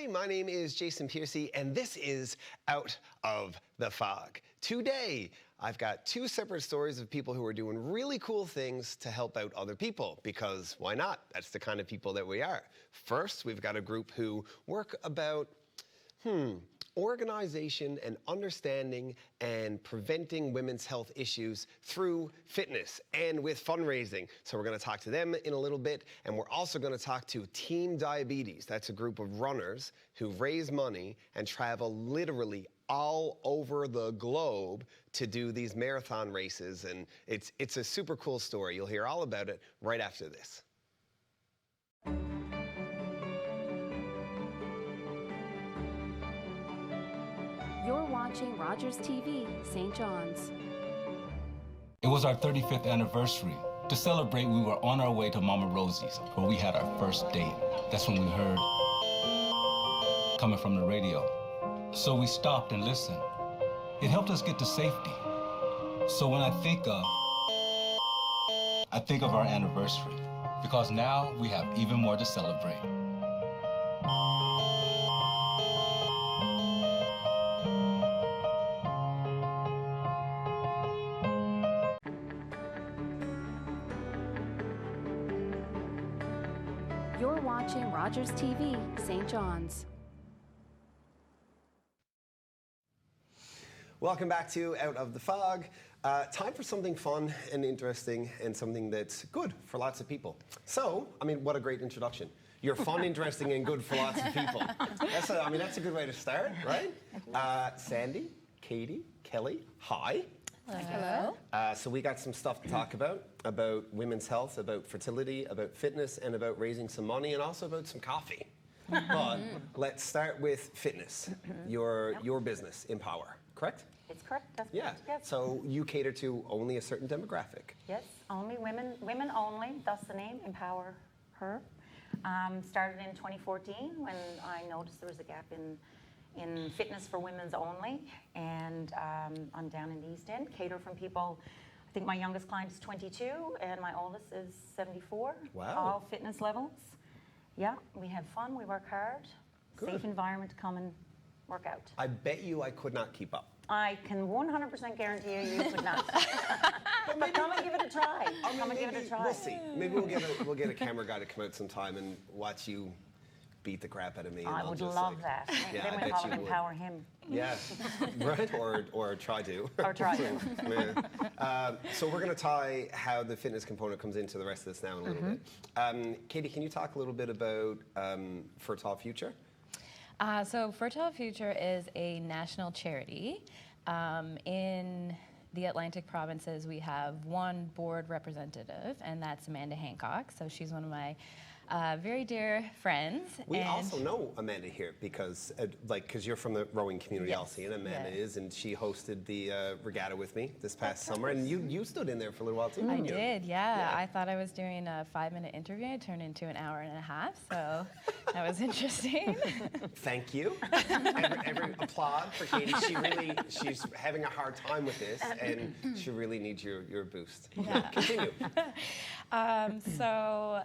Hi, my name is Jason Piercey, and this is Out of the Fog. Today, I've got two separate stories of people who are doing really cool things to help out other people, because why not? That's the kind of people that we are. First, we've got a group who work about, organization and understanding and preventing women's health issues through fitness and with fundraising. So we're going to talk to them in a little bit, and we're also going to talk to Team Diabetes. That's a group of runners who raise money and travel literally all over the globe to do these marathon races, and it's a super cool story. You'll hear all about it right after this. You're watching Rogers TV, St. John's. It was our 35th anniversary. To celebrate, we were on our way to Mama Rosie's, where we had our first date. That's when we heard coming from the radio. So we stopped and listened. It helped us get to safety. So when I think of our anniversary, because now we have even more to celebrate. You're watching Rogers TV, St. John's. Welcome back to Out of the Fog. Time for something fun and interesting and something that's good for lots of people. So, I mean, what a great introduction. You're fun, interesting, and good for lots of people. That's a good way to start, right? Sandy, Katie, Kelly, hi. Hello. So we got some stuff to talk about women's health, about fertility, about fitness, and about raising some money, and also about some coffee. But let's start with fitness. Your business, EmpowHer, correct? It's correct. That's Yeah. correct. Yes. So you cater to only a certain demographic. Yes. Only women. Women only. Thus the name EmpowHer. Started in 2014 when I noticed there was a gap in fitness for women's only, and I'm down in the East End. Cater from people. I think my youngest client is 22, and my oldest is 74. Wow. All fitness levels. Yeah. We have fun. We work hard. Good. Safe environment to come and work out. I bet you I could not keep up. I can 100% guarantee you could not. But come and give it a try. Come and give it a try. We'll see. Maybe we'll get a camera guy to come out sometime and watch you beat the crap out of me. And I would love that. Yeah, Then I we'll bet call you him would. Empower Him. Yeah, right. Or try to. Or try to. Yeah. So we're going to tie how the fitness component comes into the rest of this now in a little bit. Katie, can you talk a little bit about Fertile Future? So Fertile Future is a national charity. In the Atlantic provinces, we have one board representative, and that's Amanda Hancock. So she's one of my very dear friends. We also know Amanda here because you're from the rowing community, Yes, Elsie, and Amanda yes. is, and she hosted the regatta with me this past summer, and you stood in there for a little while too. I didn't you? did, yeah. I thought I was doing a 5-minute interview. It turned into an hour and a half, so that was interesting. Thank you. Every applaud for Katie. She's having a hard time with this, and she really needs your boost. Yeah. Continue. So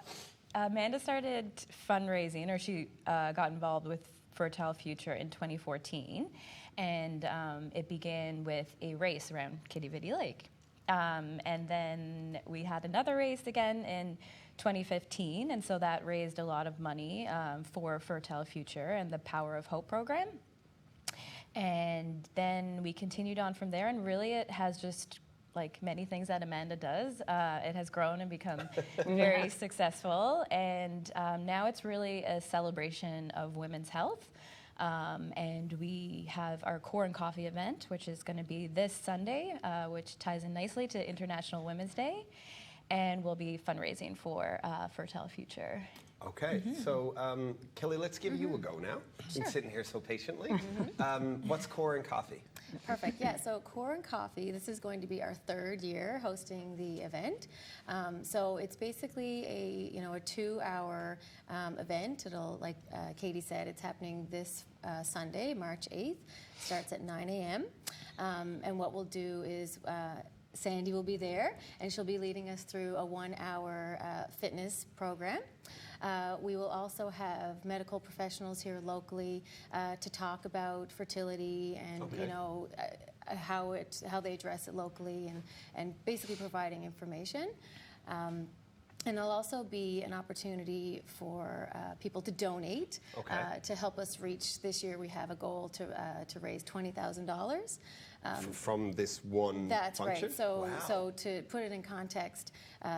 Amanda started fundraising, or she got involved with Fertile Future in 2014, and it began with a race around Kitty Vitty Lake. And then we had another race again in 2015, and so that raised a lot of money for Fertile Future and the Power of Hope program. And then we continued on from there, and really it has just, like many things that Amanda does, it has grown and become very successful, and now it's really a celebration of women's health. And we have our Core and Coffee event, which is going to be this Sunday, which ties in nicely to International Women's Day, and we'll be fundraising for Fertile Future. Okay, so Kelly, let's give you a go now. You've been sitting here so patiently. What's Core and Coffee? Perfect. Yeah, so Core and Coffee, this is going to be our 3rd year hosting the event. So it's basically a 2-hour event. It'll, like Katie said, it's happening this Sunday, March 8th. Starts at 9 a.m. And what we'll do is Sandy will be there, and she'll be leading us through a 1-hour fitness program. We will also have medical professionals here locally to talk about fertility and how they address it locally, and basically providing information. And there'll also be an opportunity for people to donate to help us reach. This year we have a goal to raise $20,000. From this one That's function? right. So, Wow. so to put it in context,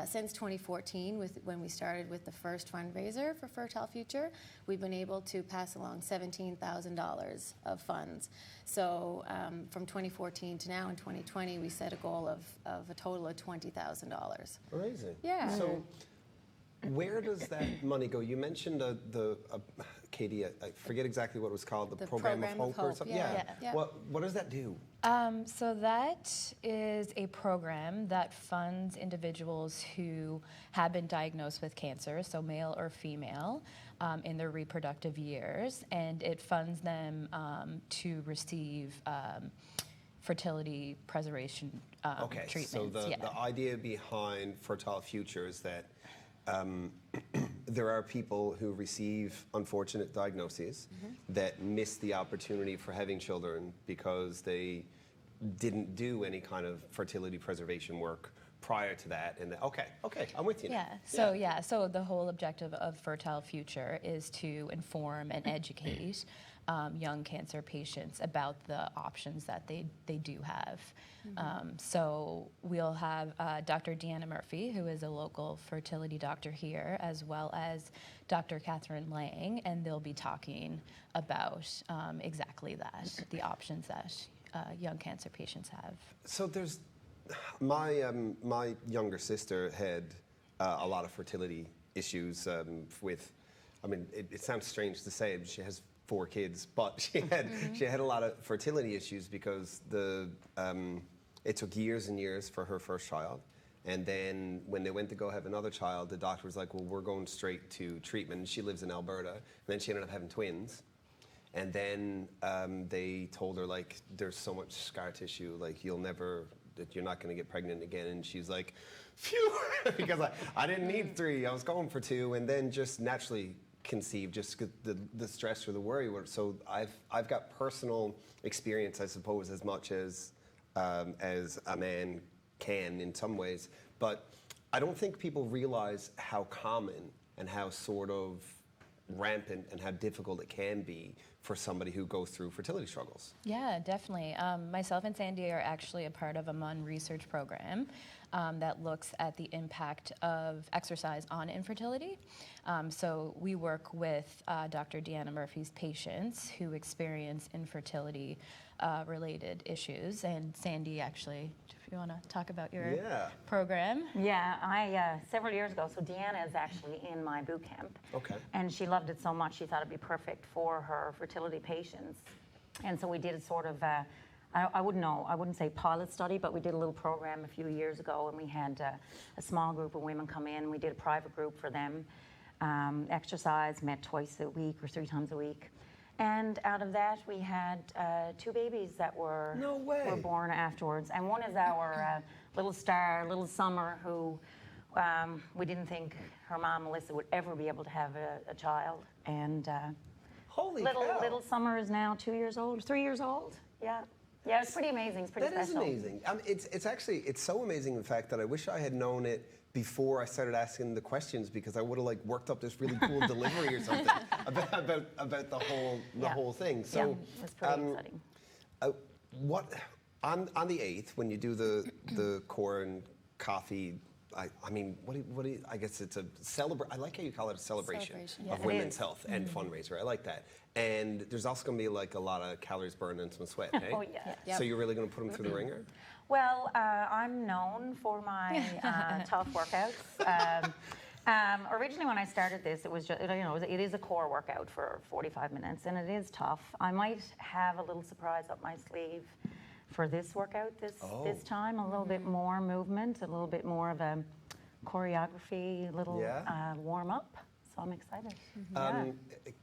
since 2014, when we started with the first fundraiser for Fertile Future, we've been able to pass along $17,000 of funds. So from 2014 to now in 2020, we set a goal of a total of $20,000. Amazing. Yeah. So where does that money go? You mentioned Katie, I forget exactly what it was called, the Program of Hope or something. Yeah. What does that do? So that is a program that funds individuals who have been diagnosed with cancer, so male or female, in their reproductive years, and it funds them to receive fertility preservation treatments. So the idea behind Fertile Future is that there are people who receive unfortunate diagnoses that miss the opportunity for having children because they didn't do any kind of fertility preservation work prior to that. And okay, I'm with you now. So the whole objective of Fertile Future is to inform and educate young cancer patients about the options that they do have. So we'll have Dr. Deanna Murphy, who is a local fertility doctor here, as well as Dr. Catherine Lang, and they'll be talking about exactly that, the options that young cancer patients have. So there's my younger sister had a lot of fertility issues with. I mean, it sounds strange to say, but she has 4 kids, but she had a lot of fertility issues because it took years and years for her first child. And then when they went to go have another child, the doctor was like, well, we're going straight to treatment. She lives in Alberta. And then she ended up having twins. And then they told her, like, there's so much scar tissue, like, you're not going to get pregnant again. And she's like, phew, because I didn't need 3. I was going for 2. And then just naturally conceived, just the stress or the worry. So I've got personal experience, I suppose, as much as a man can in some ways, but I don't think people realize how common and how sort of rampant and how difficult it can be for somebody who goes through fertility struggles. Yeah, definitely. Myself and Sandy are actually a part of a MUN research program that looks at the impact of exercise on infertility. So we work with Dr. Deanna Murphy's patients who experience infertility related issues. And Sandy, actually, if you want to talk about your program. Yeah, I several years ago, so Deanna is actually in my boot camp. Okay. And she loved it so much, she thought it'd be perfect for her fertility patients. And so we did a sort of, I wouldn't say pilot study, but we did a little program a few years ago, and we had a small group of women come in. We did a private group for them, exercise, met twice a week or 3 times a week. And out of that, we had 2 babies that were born afterwards. And one is our little star, little Summer, who we didn't think her mom, Melissa, would ever be able to have a child. And Holy cow. Little Summer is now 2 years old, 3 years old. Yeah. Yeah, it's pretty amazing. It's pretty special. That is amazing. It's so amazing, in fact, that I wish I had known it before I started asking the questions, because I would have worked up this really cool delivery or something about the whole thing. So yeah, it's pretty exciting. What on the 8th, when you do the corn coffee, I mean, what do you, I guess it's a I like how you call it a celebration of women's health and fundraiser. I like that. And there's also going to be a lot of calories burned and some sweat, hey? Oh, yeah. Yep. So you're really going to put them through the ringer? Well, I'm known for my tough workouts. Originally, when I started this, it was just, it is a core workout for 45 minutes, and it is tough. I might have a little surprise up my sleeve for this workout this time, a little bit more movement, a little bit more of a choreography, a little warm up. so I'm excited.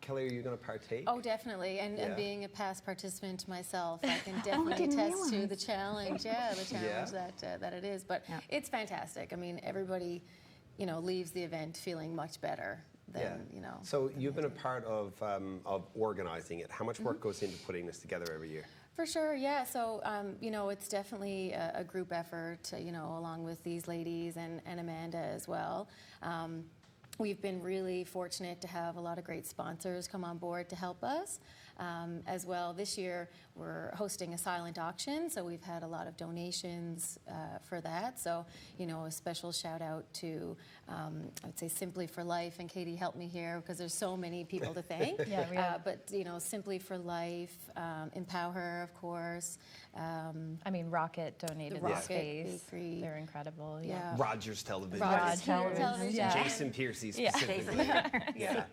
Kelly, are you going to partake? Oh, definitely. And, Yeah. and being a past participant myself, I can definitely attest to the challenge. Yeah, the challenge that it is. But it's fantastic. I mean, everybody, leaves the event feeling much better than, So you've been a part of organizing it. How much work goes into putting this together every year? For sure, yeah. So, it's definitely a group effort, along with these ladies and Amanda as well. We've been really fortunate to have a lot of great sponsors come on board to help us. As well, this year we're hosting a silent auction, so we've had a lot of donations for that. So, a special shout out to, I would say Simply for Life, and Katie helped me here because there's so many people to thank. Yeah, we have. But, Simply for Life, EmpowHer, of course. Rocket donated the Rocket space. Bakery. They're incredible. Yeah. Rogers Television. Rogers Television. Yeah. Jason Piercey specifically. Yeah.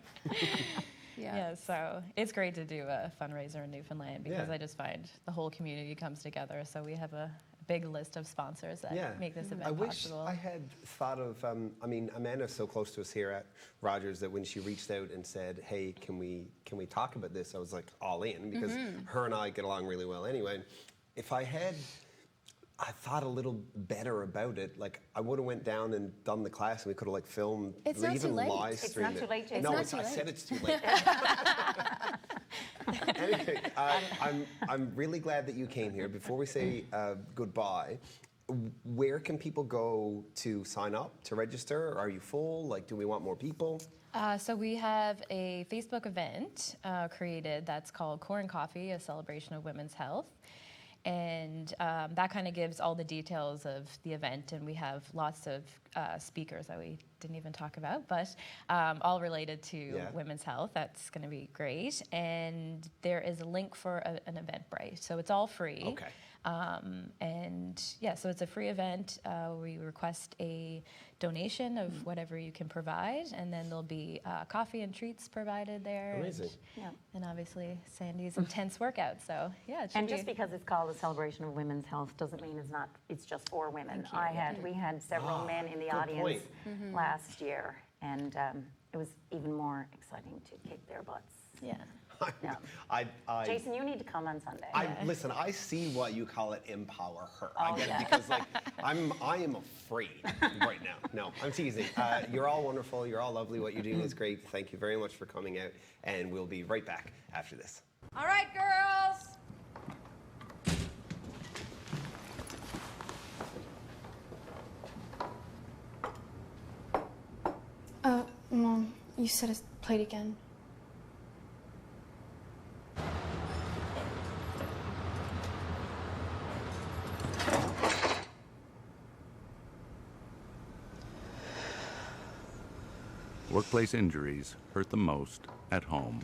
Yeah, so it's great to do a fundraiser in Newfoundland because Yeah. I just find the whole community comes together. So we have a big list of sponsors that make this event I wish possible. I had thought of, Amanda's so close to us here at Rogers that when she reached out and said, hey, can we talk about this? I was like all in because her and I get along really well anyway. If I thought a little better about it. Like I would have went down and done the class, and we could have filmed, It's not even too late. live It's streamed not too it. late, Jason. No, It's not I too said late. it's too late. Anyway, I'm really glad that you came here. Before we say goodbye, where can people go to sign up, to register? Are you full? Like, do we want more people? So we have a Facebook event created that's called Corn Coffee, a celebration of women's health. And that kind of gives all the details of the event, and we have lots of speakers that we didn't even talk about, but all related to women's health. That's going to be great. And there is a link for an Eventbrite, so it's all free. Okay. So it's a free event. We request a donation of whatever you can provide, and then there'll be coffee and treats provided there. Amazing. And obviously Sandy's intense workout. So it should And be. just because it's called a celebration of women's health doesn't mean it's just for women. We had several men in the audience last year, and it was even more exciting to kick their butts. Yeah. Jason, you need to come on Sunday. Listen, I see why you call it EmpowHer. Oh, I get it because I am afraid right now. No, I'm teasing. You're all wonderful. You're all lovely. What you're doing is great. Thank you very much for coming out, and we'll be right back after this. All right, girls. Mom, you said it's played again. Workplace injuries hurt the most at home.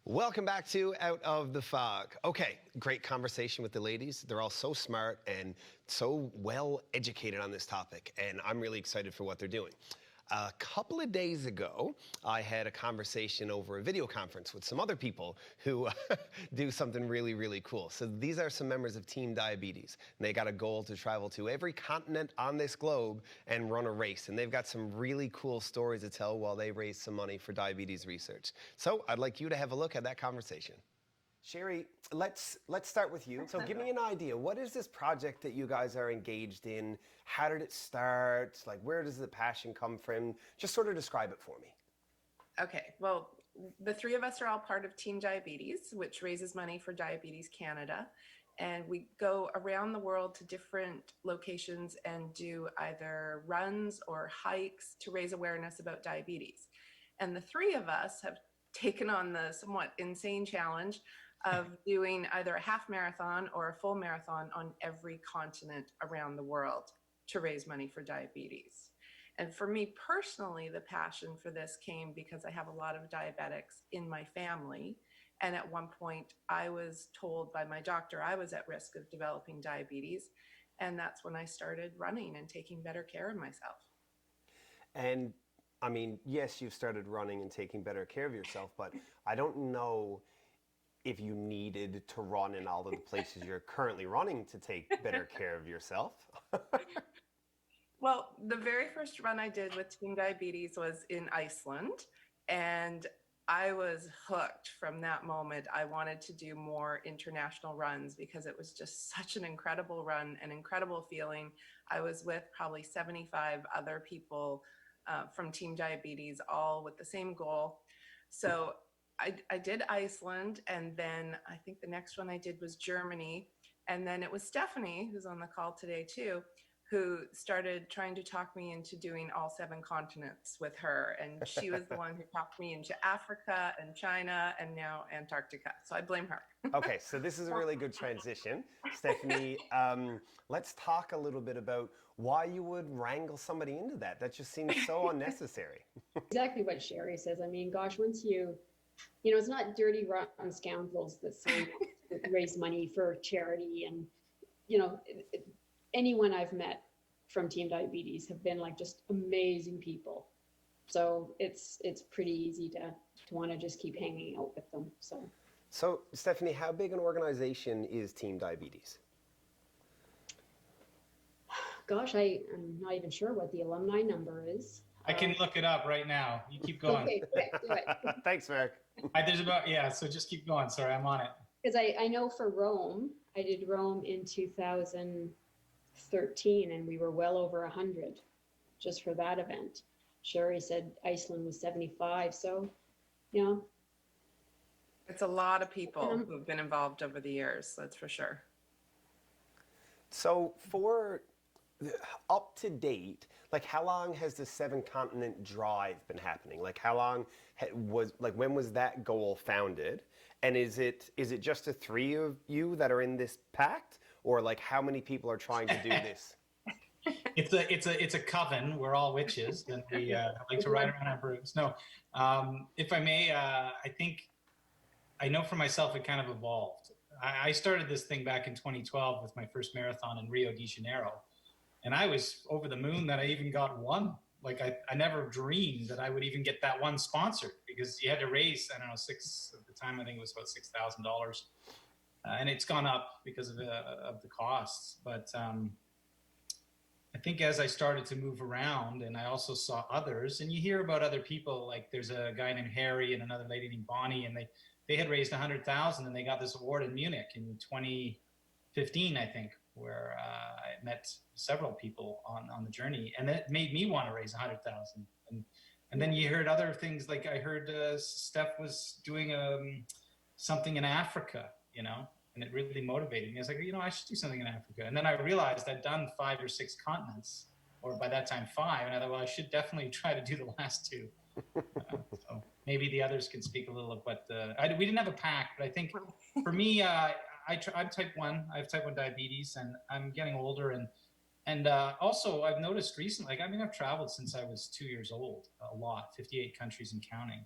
Welcome back to Out of the Fog. Okay, great conversation with the ladies. They're all so smart and so well educated on this topic, and I'm really excited for what they're doing. A couple of days ago, I had a conversation over a video conference with some other people who do something really, really cool. So these are some members of Team Diabetes. And they got a goal to travel to every continent on this globe and run a race. And they've got some really cool stories to tell while they raise some money for diabetes research. So I'd like you to have a look at that conversation. Sheri, let's start with you. So give me an idea. What is this project that you guys are engaged in? How did it start? Like, where does the passion come from? Just sort of describe it for me. Okay, well, the three of us are all part of Team Diabetes, which raises money for Diabetes Canada. And we go around the world to different locations and do either runs or hikes to raise awareness about diabetes. And the three of us have taken on the somewhat insane challenge of doing either a half marathon or a full marathon on every continent around the world to raise money for diabetes. And for me personally, the passion for this came because I have a lot of diabetics in my family. And at one point, I was told by my doctor I was at risk of developing diabetes. And that's when I started running and taking better care of myself. And I mean, yes, you've started running and taking better care of yourself, but I don't know if you needed to run in all of the places you're currently running to take better care of yourself. Well, the very first run I did with Team Diabetes was in Iceland, and I was hooked from that moment. I wanted to do more international runs because it was just such an incredible run, an incredible feeling. I was with probably 75 other people from Team Diabetes, all with the same goal. So I did Iceland, and then I think the next one I did was Germany. And then it was Stephanie, who's on the call today too, who started trying to talk me into doing all 7 continents with her. And she was the one who talked me into Africa and China and now Antarctica. So I blame her. Okay, so this is a really good transition. Stephanie, let's talk a little bit about why you would wrangle somebody into that. That just seems so unnecessary. Exactly what Sheri says. I mean, gosh, once you know, it's not dirty, rotten scoundrels that sign up to raise money for charity. And, you know, anyone I've met from Team Diabetes have been like just amazing people. So it's pretty easy to want to just keep hanging out with them. So Stephanie, how big an organization is Team Diabetes? gosh, I'm not even sure what the alumni number is. I can look it up right now. You keep going. Okay, quick, do it. Thanks, Mark. There's about, yeah, so just keep going. Sorry, I'm on it. Because I know for Rome, I did Rome in 2013 and we were well over 100 just for that event. Sheri said Iceland was 75. So, you know. It's a lot of people who've been involved over the years, that's for sure. So for up to date, like how long has the 7-continent drive been happening? Like how long when was that goal founded? And is it just the 3 of you that are in this pact, or like how many people are trying to do this? It's a coven. We're all witches, and we like to ride around our brooms. No, if I may, I think I know for myself it kind of evolved. I started this thing back in 2012 with my first marathon in Rio de Janeiro, and I was over the moon that I even got one. Like I never dreamed that I would even get that one sponsored, because you had to raise, I don't know, at the time I think it was about $6,000, and it's gone up because of the costs. But I think as I started to move around, and I also saw others, and you hear about other people, like there's a guy named Harry and another lady named Bonnie, and they had raised 100,000 and they got this award in Munich in 2015, I think, where I met several people on the journey, and it made me want to raise 100,000. And then you heard other things, like I heard Steph was doing something in Africa, you know, and it really motivated me. I was like, you know, I should do something in Africa. And then I realized I'd done 5 or 6 continents, or by that time 5, and I thought, well, I should definitely try to do the last 2. So maybe the others can speak a little of what we didn't have a pact, but I think for me, I'm type 1. I have type 1 diabetes, and I'm getting older, and also I've noticed recently, like, I mean, I've traveled since I was 2 years old, a lot, 58 countries and counting,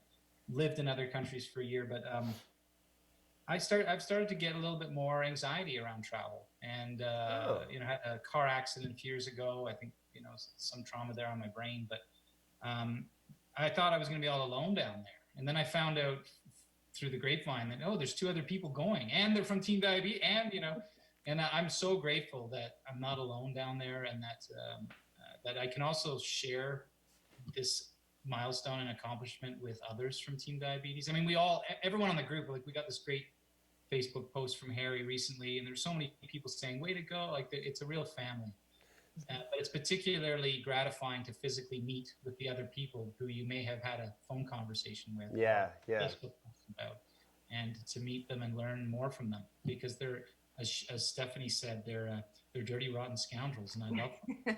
lived in other countries for a year, but I've started to get a little bit more anxiety around travel, and you know, had a car accident a few years ago. I think, you know, some trauma there on my brain, but I thought I was going to be all alone down there. And then I found out through the grapevine that, oh, there's 2 other people going, and they're from Team Diabetes, and, you know, and I'm so grateful that I'm not alone down there, and that I can also share this milestone and accomplishment with others from Team Diabetes. I mean, everyone on the group, like, we got this great Facebook post from Harry recently, and there's so many people saying, way to go, like, it's a real family. But it's particularly gratifying to physically meet with the other people who you may have had a phone conversation with. Yeah. Facebook about, and to meet them and learn more from them, because they're, as Stephanie said, they're dirty, rotten scoundrels, and I love them.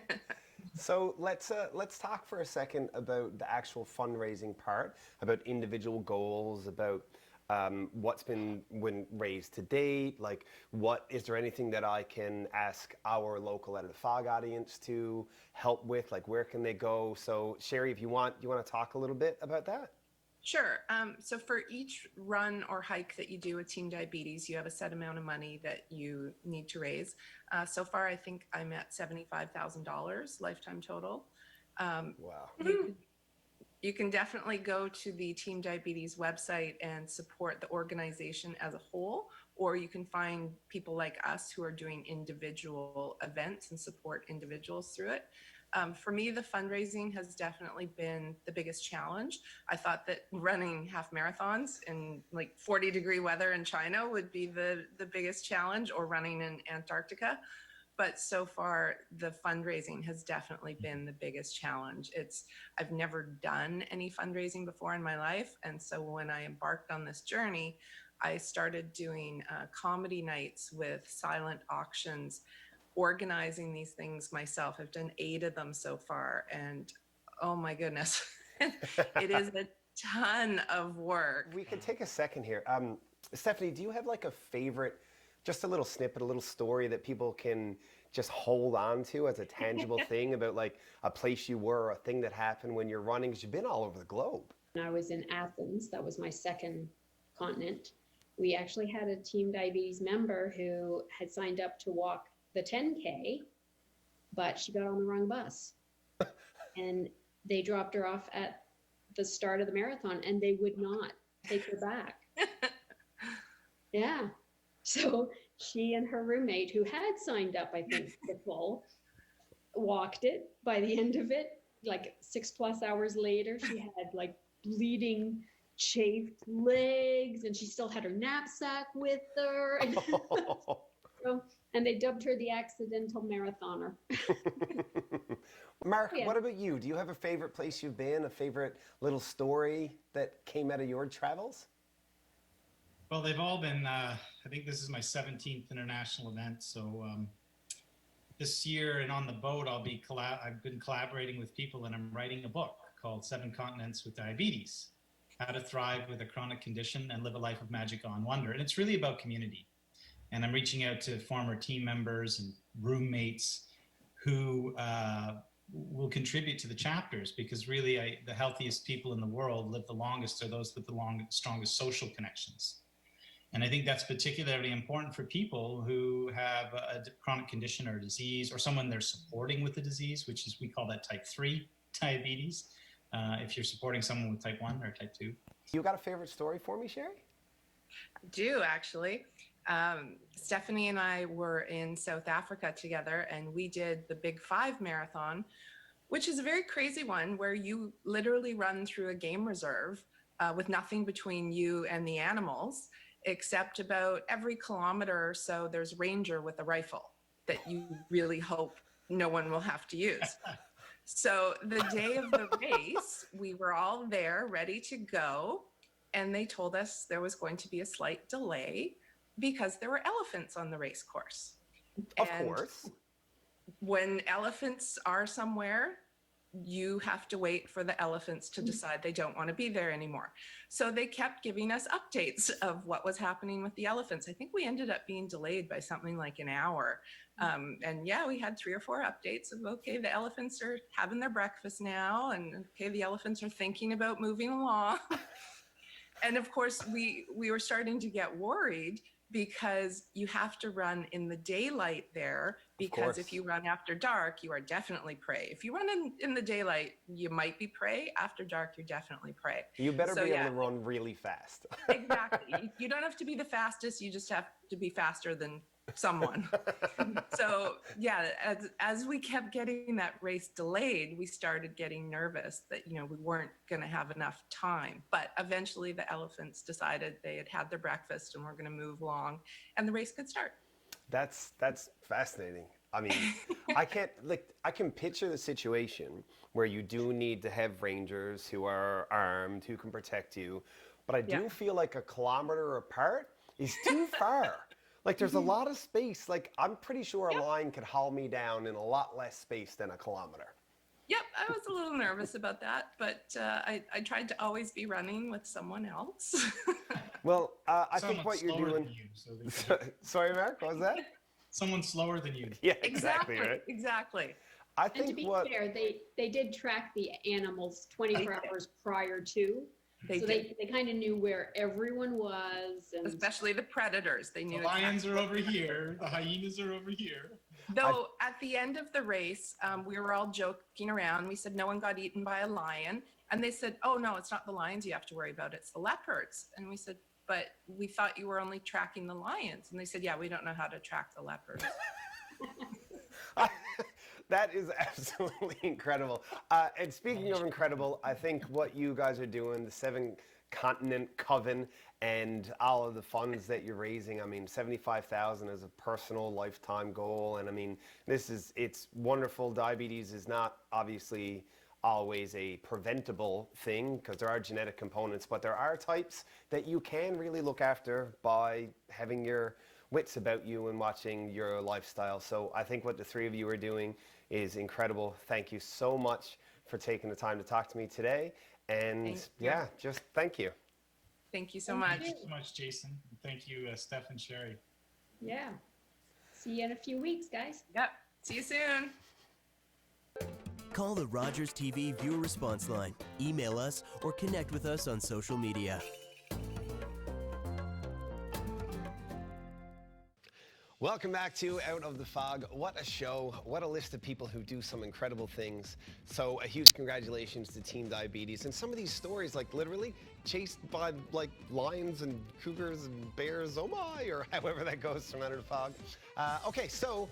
So let's talk for a second about the actual fundraising part, about individual goals, about what's been raised to date? Like, what is there anything that I can ask our local Edit Fog audience to help with? Like, where can they go? So, Sheri, if you want to talk a little bit about that? Sure. So for each run or hike that you do with Team Diabetes, you have a set amount of money that you need to raise. So far, I think I'm at $75,000 lifetime total. Wow. You can definitely go to the Team Diabetes website and support the organization as a whole, or you can find people like us who are doing individual events and support individuals through it. For me, the fundraising has definitely been the biggest challenge. I thought that running half marathons in like 40-degree weather in China would be the biggest challenge, or running in Antarctica. But so far, the fundraising has definitely been the biggest challenge. I've never done any fundraising before in my life. And so when I embarked on this journey, I started doing comedy nights with silent auctions, organizing these things myself. I've done 8 of them so far, and oh my goodness, it is a ton of work. We could take a second here. Stephanie, do you have like a favorite, just a little snippet, a little story that people can just hold on to as a tangible thing about like a place you were, or a thing that happened when you're running? Because you've been all over the globe. When I was in Athens, that was my second continent. We actually had a Team Diabetes member who had signed up to walk the 10K, but she got on the wrong bus. And they dropped her off at the start of the marathon, and they would not take her back. Yeah. So she and her roommate, who had signed up, I think, the full, walked it. By the end of it, like 6+ hours later, she had like bleeding, chafed legs, and she still had her knapsack with her. And and they dubbed her the accidental marathoner. Mark, what about you? Do you have a favorite place you've been, a favorite little story that came out of your travels? Well, they've all been, I think this is my 17th international event. So this year and on the boat, I've been collaborating with people, and I'm writing a book called 7 Continents with Diabetes: How to Thrive with a Chronic Condition and Live a Life of Magic on Wonder. And it's really about community. And I'm reaching out to former team members and roommates who will contribute to the chapters, because really the healthiest people in the world live the longest are those with the strongest social connections. And I think that's particularly important for people who have a chronic condition or disease, or someone they're supporting with the disease, which is, we call that type 3 diabetes, if you're supporting someone with type 1 or type 2. You got a favorite story for me, Sheri? I do, actually. Stephanie and I were in South Africa together, and we did the Big 5 marathon, which is a very crazy one where you literally run through a game reserve with nothing between you and the animals, except about every kilometer or so there's a ranger with a rifle that you really hope no one will have to use. So the day of the race, we were all there ready to go, and they told us there was going to be a slight delay because there were elephants on the race course. Of course. When elephants are somewhere, you have to wait for the elephants to decide they don't want to be there anymore. So they kept giving us updates of what was happening with the elephants. I think we ended up being delayed by something like an hour. And yeah, we had 3 or 4 updates of, okay, the elephants are having their breakfast now, and okay, the elephants are thinking about moving along. And of course, we were starting to get worried, because you have to run in the daylight there, because if you run after dark, you are definitely prey. If you run in the daylight, you might be prey. After dark, you're definitely prey. You better be able to run really fast. Exactly. You don't have to be the fastest. You just have to be faster than someone. So yeah, as we kept getting that race delayed, we started getting nervous that, we weren't going to have enough time. But eventually the elephants decided they had had their breakfast and were going to move along, and the race could start. That's fascinating. I mean, I can picture the situation where you do need to have rangers who are armed, who can protect you. But I do feel like a kilometer apart is too far. Like, there's a lot of space. Like, I'm pretty sure a line could haul me down in a lot less space than a kilometer. Yep, I was a little nervous about that, but I tried to always be running with someone else. Well, I think Someone what you're slower doing. than you, so they can- Sorry, Mark, what was that? Someone slower than you. Yeah, exactly, right? Exactly. I And to think be what. fair, they did track the animals 24 hours prior to. They So did. they kind of knew where everyone was. And Especially the predators. They The knew lions exactly are what over they had. here. The hyenas are over here. Though at the end of the race, we were all joking around. We said no one got eaten by a lion. And they said, oh, no, it's not the lions you have to worry about. It's the leopards. And we said, but we thought you were only tracking the lions. And they said, yeah, we don't know how to track the leopards. That is absolutely incredible. And speaking of incredible, I think what you guys are doing, the 7-continent coven, and all of the funds that you're raising, I mean, $75,000 is a personal lifetime goal. And I mean, it's wonderful. Diabetes is not obviously always a preventable thing because there are genetic components, but there are types that you can really look after by having your wits about you and watching your lifestyle. So I think what the three of you are doing is incredible. Thank you so much for taking the time to talk to me today. And yeah, just thank you. Thank you so much. Thank you so much, Jason. And thank you, Steph and Sheri. yeah. See you in a few weeks, guys. Yep. See you soon. Call the Rogers TV viewer response line, email us, or connect with us on social media. Welcome back to Out of the Fog. What a show. What a list of people who do some incredible things. So a huge congratulations to Team Diabetes. And some of these stories, like literally chased by like lions and cougars and bears, oh my, or however that goes from Out of the Fog. Okay, so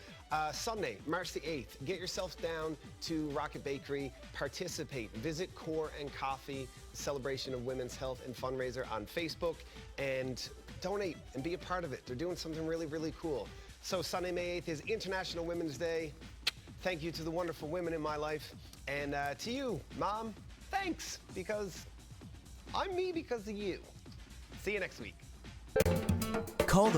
Sunday, March the 8th, get yourself down to Rocket Bakery, participate, visit Core and Coffee, celebration of women's health and fundraiser on Facebook, and donate and be a part of it. They're doing something really, really cool. So Sunday, May 8th is International Women's Day. Thank you to the wonderful women in my life. And to you, Mom, thanks, because I'm me because of you. See you next week. Call the